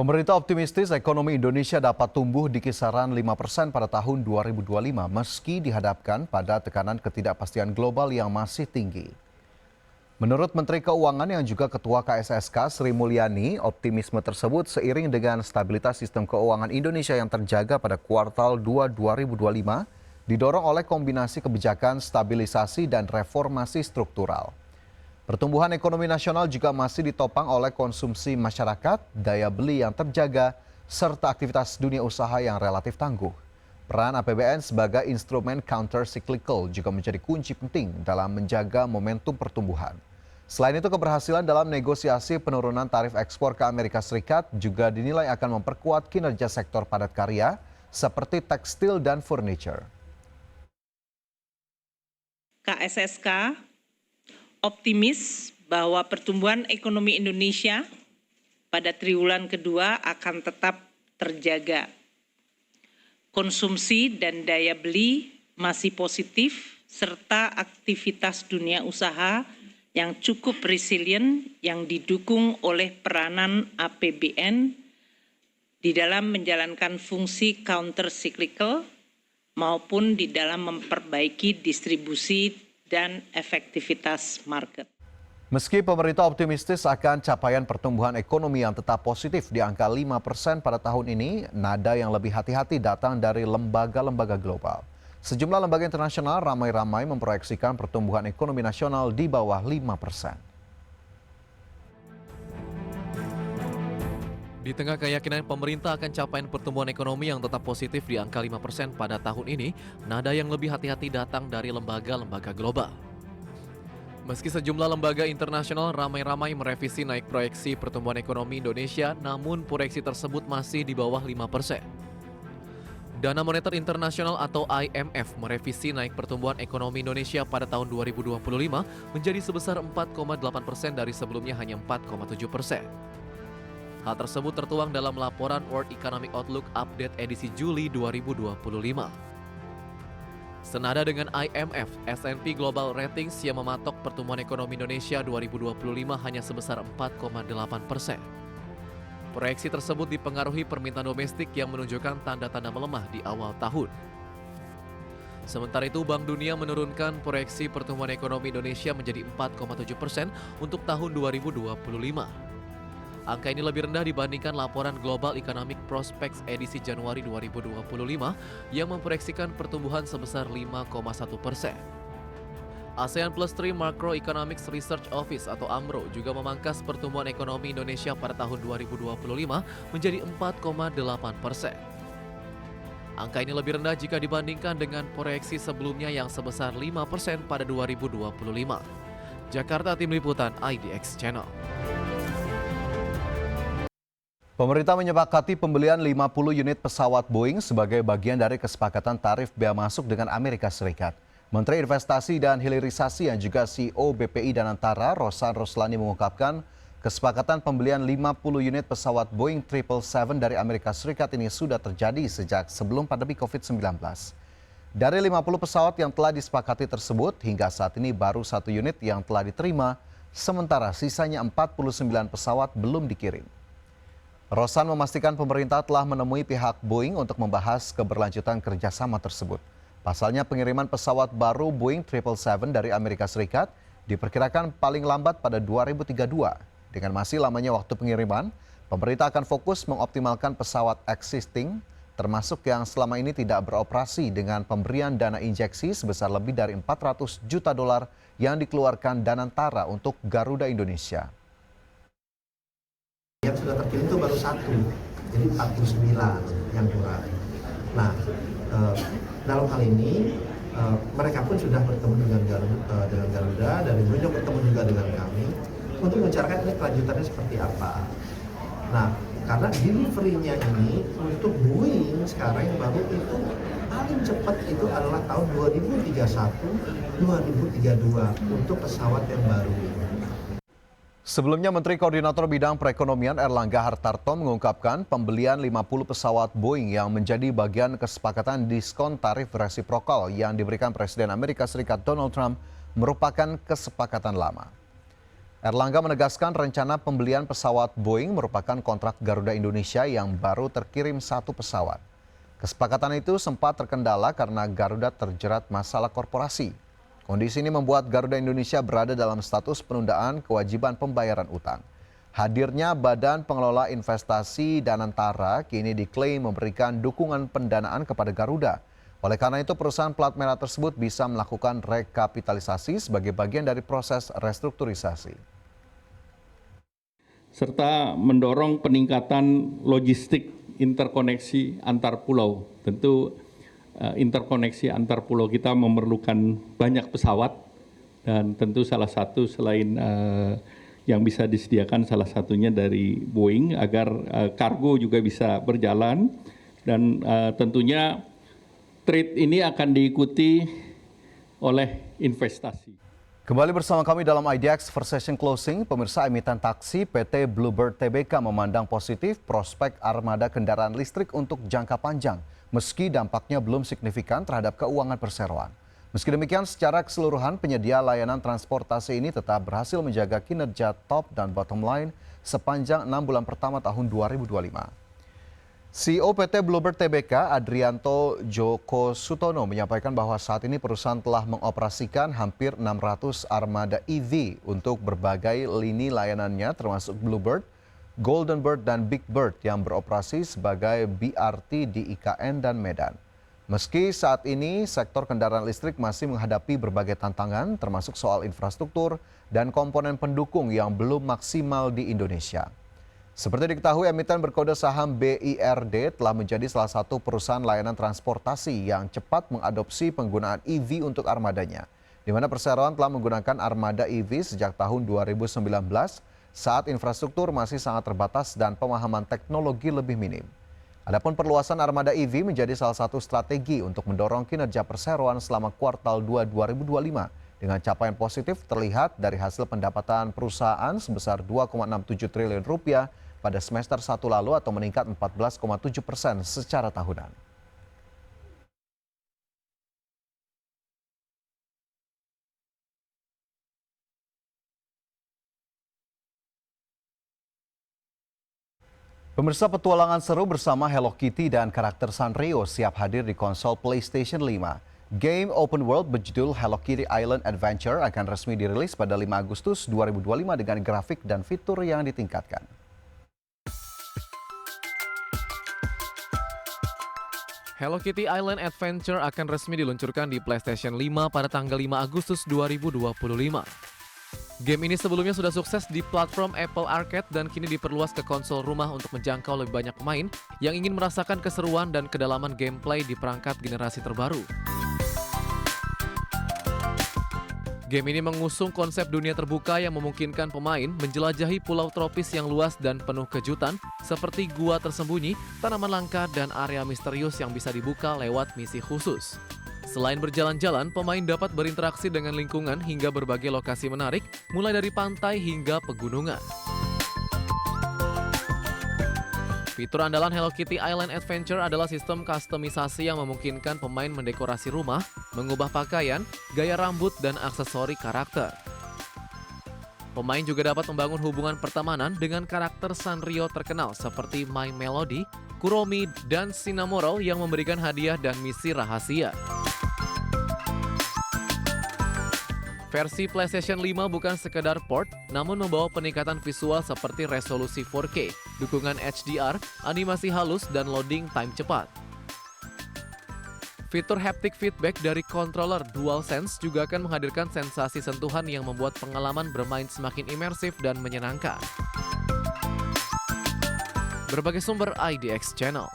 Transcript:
Pemerintah optimistis ekonomi Indonesia dapat tumbuh di kisaran 5% pada tahun 2025 meski dihadapkan pada tekanan ketidakpastian global yang masih tinggi. Menurut Menteri Keuangan yang juga Ketua KSSK Sri Mulyani, optimisme tersebut seiring dengan stabilitas sistem keuangan Indonesia yang terjaga pada kuartal 2 2025 didorong oleh kombinasi kebijakan stabilisasi dan reformasi struktural. Pertumbuhan ekonomi nasional juga masih ditopang oleh konsumsi masyarakat, daya beli yang terjaga, serta aktivitas dunia usaha yang relatif tangguh. Peran APBN sebagai instrumen counter-cyclical juga menjadi kunci penting dalam menjaga momentum pertumbuhan. Selain itu, keberhasilan dalam negosiasi penurunan tarif ekspor ke Amerika Serikat juga dinilai akan memperkuat kinerja sektor padat karya seperti tekstil dan furniture. KSSK optimis bahwa pertumbuhan ekonomi Indonesia pada triwulan kedua akan tetap terjaga. Konsumsi dan daya beli masih positif, serta aktivitas dunia usaha yang cukup resilient yang didukung oleh peranan APBN di dalam menjalankan fungsi counter-cyclical maupun di dalam memperbaiki distribusi dan efektivitas market. Meski pemerintah optimistis akan capaian pertumbuhan ekonomi yang tetap positif di angka 5% pada tahun ini, nada yang lebih hati-hati datang dari lembaga-lembaga global. Sejumlah lembaga internasional ramai-ramai memproyeksikan pertumbuhan ekonomi nasional di bawah 5%. Di tengah keyakinan pemerintah akan capaian pertumbuhan ekonomi yang tetap positif di angka 5% pada tahun ini, nada yang lebih hati-hati datang dari lembaga-lembaga global. Meski sejumlah lembaga internasional ramai-ramai merevisi naik proyeksi pertumbuhan ekonomi Indonesia, namun proyeksi tersebut masih di bawah 5%. Dana Moneter Internasional atau IMF merevisi naik pertumbuhan ekonomi Indonesia pada tahun 2025 menjadi sebesar 4,8% dari sebelumnya hanya 4,7%. Hal tersebut tertuang dalam laporan World Economic Outlook Update edisi Juli 2025. Senada dengan IMF, S&P Global Ratings yang mematok pertumbuhan ekonomi Indonesia 2025 hanya sebesar 4,8%. Proyeksi tersebut dipengaruhi permintaan domestik yang menunjukkan tanda-tanda melemah di awal tahun. Sementara itu, Bank Dunia menurunkan proyeksi pertumbuhan ekonomi Indonesia menjadi 4,7% untuk tahun 2025. Angka ini lebih rendah dibandingkan laporan Global Economic Prospects edisi Januari 2025 yang memproyeksikan pertumbuhan sebesar 5,1%. ASEAN Plus 3 Macroeconomics Research Office atau AMRO juga memangkas pertumbuhan ekonomi Indonesia pada tahun 2025 menjadi 4,8%. Angka ini lebih rendah jika dibandingkan dengan proyeksi sebelumnya yang sebesar 5% pada 2025. Jakarta, Tim Liputan IDX Channel. Pemerintah menyepakati pembelian 50 unit pesawat Boeing sebagai bagian dari kesepakatan tarif bea masuk dengan Amerika Serikat. Menteri Investasi dan Hilirisasi yang juga CEO BPI Danantara, Rosan Roslani mengungkapkan kesepakatan pembelian 50 unit pesawat Boeing 777 dari Amerika Serikat ini sudah terjadi sejak sebelum pandemi COVID-19. Dari 50 pesawat yang telah disepakati tersebut, hingga saat ini baru 1 unit yang telah diterima, sementara sisanya 49 pesawat belum dikirim. Rosan memastikan pemerintah telah menemui pihak Boeing untuk membahas keberlanjutan kerjasama tersebut. Pasalnya pengiriman pesawat baru Boeing 777 dari Amerika Serikat diperkirakan paling lambat pada 2032. Dengan masih lamanya waktu pengiriman, pemerintah akan fokus mengoptimalkan pesawat existing, termasuk yang selama ini tidak beroperasi dengan pemberian dana injeksi sebesar lebih dari $400 juta yang dikeluarkan Danantara untuk Garuda Indonesia. Yang sudah terpilih itu baru 1, jadi 49 yang kurang. Nah, dalam hal ini mereka pun sudah bertemu dengan Garuda dan juga bertemu juga dengan kami untuk membicarakan ini kelanjutannya seperti apa. Nah, karena delivery-nya ini untuk Boeing sekarang yang baru itu paling cepat itu adalah tahun 2031-2032 untuk pesawat yang baru ini. Sebelumnya, Menteri Koordinator Bidang Perekonomian Erlangga Hartarto mengungkapkan pembelian 50 pesawat Boeing yang menjadi bagian kesepakatan diskon tarif resiprokal yang diberikan Presiden Amerika Serikat Donald Trump merupakan kesepakatan lama. Erlangga menegaskan rencana pembelian pesawat Boeing merupakan kontrak Garuda Indonesia yang baru terkirim 1 pesawat. Kesepakatan itu sempat terkendala karena Garuda terjerat masalah korporasi. Kondisi ini membuat Garuda Indonesia berada dalam status penundaan kewajiban pembayaran utang. Hadirnya Badan Pengelola Investasi Danantara kini diklaim memberikan dukungan pendanaan kepada Garuda. Oleh karena itu, perusahaan plat merah tersebut bisa melakukan rekapitalisasi sebagai bagian dari proses restrukturisasi. Serta mendorong peningkatan logistik interkoneksi antar pulau. Tentu interkoneksi antar pulau kita memerlukan banyak pesawat dan tentu salah satu selain yang bisa disediakan salah satunya dari Boeing agar kargo juga bisa berjalan dan tentunya trade ini akan diikuti oleh investasi. Kembali bersama kami dalam IDX First Session Closing, pemirsa emiten taksi PT Bluebird Tbk memandang positif prospek armada kendaraan listrik untuk jangka panjang, meski dampaknya belum signifikan terhadap keuangan perseroan. Meski demikian, secara keseluruhan penyedia layanan transportasi ini tetap berhasil menjaga kinerja top dan bottom line sepanjang 6 bulan pertama tahun 2025. CEO PT Bluebird Tbk, Adrianto Joko Sutono, menyampaikan bahwa saat ini perusahaan telah mengoperasikan hampir 600 armada EV untuk berbagai lini layanannya termasuk Bluebird, Golden Bird, dan Big Bird yang beroperasi sebagai BRT di IKN dan Medan. Meski saat ini sektor kendaraan listrik masih menghadapi berbagai tantangan termasuk soal infrastruktur dan komponen pendukung yang belum maksimal di Indonesia. Seperti diketahui, emiten berkode saham BIRD telah menjadi salah satu perusahaan layanan transportasi yang cepat mengadopsi penggunaan EV untuk armadanya, di mana perseroan telah menggunakan armada EV sejak tahun 2019 saat infrastruktur masih sangat terbatas dan pemahaman teknologi lebih minim. Adapun perluasan armada EV menjadi salah satu strategi untuk mendorong kinerja perseroan selama kuartal 2 2025 dengan capaian positif terlihat dari hasil pendapatan perusahaan sebesar 2,67 triliun rupiah pada semester 1 lalu atau meningkat 14,7% secara tahunan. Pemirsa, petualangan seru bersama Hello Kitty dan karakter Sanrio siap hadir di konsol PlayStation 5. Game open world berjudul Hello Kitty Island Adventure akan resmi dirilis pada 5 Agustus 2025 dengan grafik dan fitur yang ditingkatkan. Hello Kitty Island Adventure akan resmi diluncurkan di PlayStation 5 pada tanggal 5 Agustus 2025. Game ini sebelumnya sudah sukses di platform Apple Arcade dan kini diperluas ke konsol rumah untuk menjangkau lebih banyak pemain yang ingin merasakan keseruan dan kedalaman gameplay di perangkat generasi terbaru. Game ini mengusung konsep dunia terbuka yang memungkinkan pemain menjelajahi pulau tropis yang luas dan penuh kejutan seperti gua tersembunyi, tanaman langka, dan area misterius yang bisa dibuka lewat misi khusus. Selain berjalan-jalan, pemain dapat berinteraksi dengan lingkungan hingga berbagai lokasi menarik, mulai dari pantai hingga pegunungan. Fitur andalan Hello Kitty Island Adventure adalah sistem kustomisasi yang memungkinkan pemain mendekorasi rumah, mengubah pakaian, gaya rambut, dan aksesori karakter. Pemain juga dapat membangun hubungan pertemanan dengan karakter Sanrio terkenal seperti My Melody, Kuromi, dan Cinnamoroll yang memberikan hadiah dan misi rahasia. Versi PlayStation 5 bukan sekedar port, namun membawa peningkatan visual seperti resolusi 4K, dukungan HDR, animasi halus, dan loading time cepat. Fitur haptic feedback dari controller DualSense juga akan menghadirkan sensasi sentuhan yang membuat pengalaman bermain semakin imersif dan menyenangkan. Berbagai sumber IDX Channel.